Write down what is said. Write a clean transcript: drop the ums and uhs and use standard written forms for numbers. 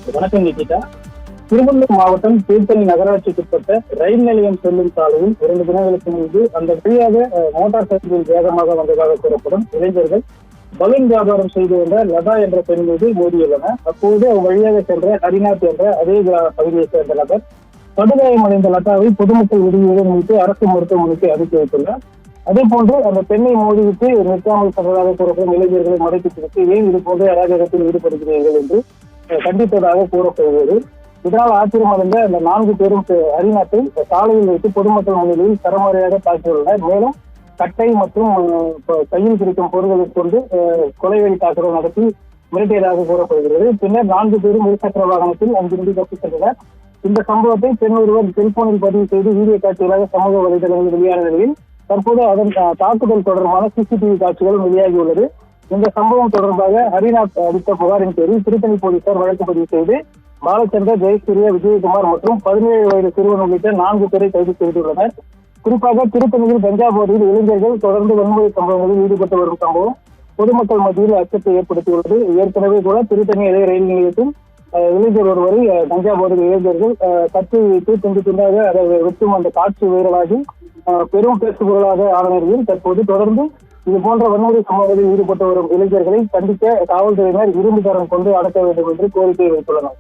வணக்கம் நிகிதா. திருவள்ளூர் மாவட்டம் திருத்தணி நகராட்சிக்குட்பட்ட ரயில் நிலையம் செல்லும் சாலையில் 2 தினங்களுக்கு முன்பு அந்த வழியாக மோட்டார் சைக்கிளில் வேகமாக வந்ததாக கூறப்படும் இளைஞர்கள் பலூன் வியாபாரம் செய்து வந்த லதா என்ற பெண் மீது மோதியுள்ளனர். அப்போது வழியாக சென்ற ஹரிநாத் என்ற அதே பகுதியை சேர்ந்த நபர் படுகாயம் அடைந்த லதாவை பொதுமக்கள் விடுதியுடன் மீட்டு அரசு மருத்துவமனைக்கு அனுப்பி வைத்துள்ளார். அதே போன்று அந்த பெண்ணை மோதிவிட்டு நிற்காமல் சென்றதாக கூறப்படும் இளைஞர்களை மடக்கி பிடித்து ஏன் இது போன்ற அராஜகத்தில் ஈடுபடுகிறீர்கள் என்று கண்டித்ததாக கூறப்படுகிறது. இதனால் ஆச்சரியமடைந்த அந்த 4 பேரும் ஹரிநாத்தை சாலையில் வைத்து பொதுமக்கள் முன்னிலையில் தரமுறையாக தாக்கியுள்ளனர். மேலும் கட்டை மற்றும் கையில் கிடைக்கும் பொருட்களை கொண்டு கொலைவெறி தாக்குதல் நடத்தி மிரட்டியதாக கூறப்படுகிறது. பின்னர் 4 பேரும் இருசக்கர வாகனத்தில் அங்கிருந்து தப்பிச் சென்றனர். இந்த சம்பவத்தை பெண் ஒருவர் செல்போனில் பதிவு செய்து வீடியோ காட்சிகளாக சமூக வலைதளங்களில் வெளியான நிலையில் தற்போது அதன் தாக்குதல் தொடர்பான சிசிடிவி காட்சிகள் வெளியாகியுள்ளது. இந்த சம்பவம் தொடர்பாக ஹரிநாத் அளித்த புகாரின் பேரில் திருத்தணி போலீசார் வழக்கு பதிவு செய்து பாலச்சந்தர், ஜெயசூர்யா, விஜயகுமார் மற்றும் 17 வயது சிறுவன் உள்ளிட்ட 4 பேரை கைது செய்துள்ளனர். குறிப்பாக திருத்தணியில் கஞ்சா போதையில் இளைஞர்கள் தொடர்ந்து வன்முறை சம்பவங்களில் ஈடுபட்டு வரும் சம்பவம் பொதுமக்கள் மத்தியில் அச்சத்தை ஏற்படுத்தியுள்ளது. ஏற்கனவே கூட திருத்தணி இதே ரயில் நிலையத்தில் இளைஞர் ஒருவரை கஞ்சா போதையில் இளைஞர்கள் கத்தி வைத்து துண்டு துண்டாக அதை வெட்டும் அந்த காட்சி வைரலாகி பெரும் பேசுபொருளாக ஆன நிலையில் தற்போது தொடர்ந்து இது போன்ற வன்முறை சம்பவங்களில் ஈடுபட்டு வரும் இளைஞர்களை கண்டிக்க காவல்துறையினர் இரும்பு கரம் கொண்டு அடக்க வேண்டும் என்று கோரிக்கை வைத்துள்ளனர்.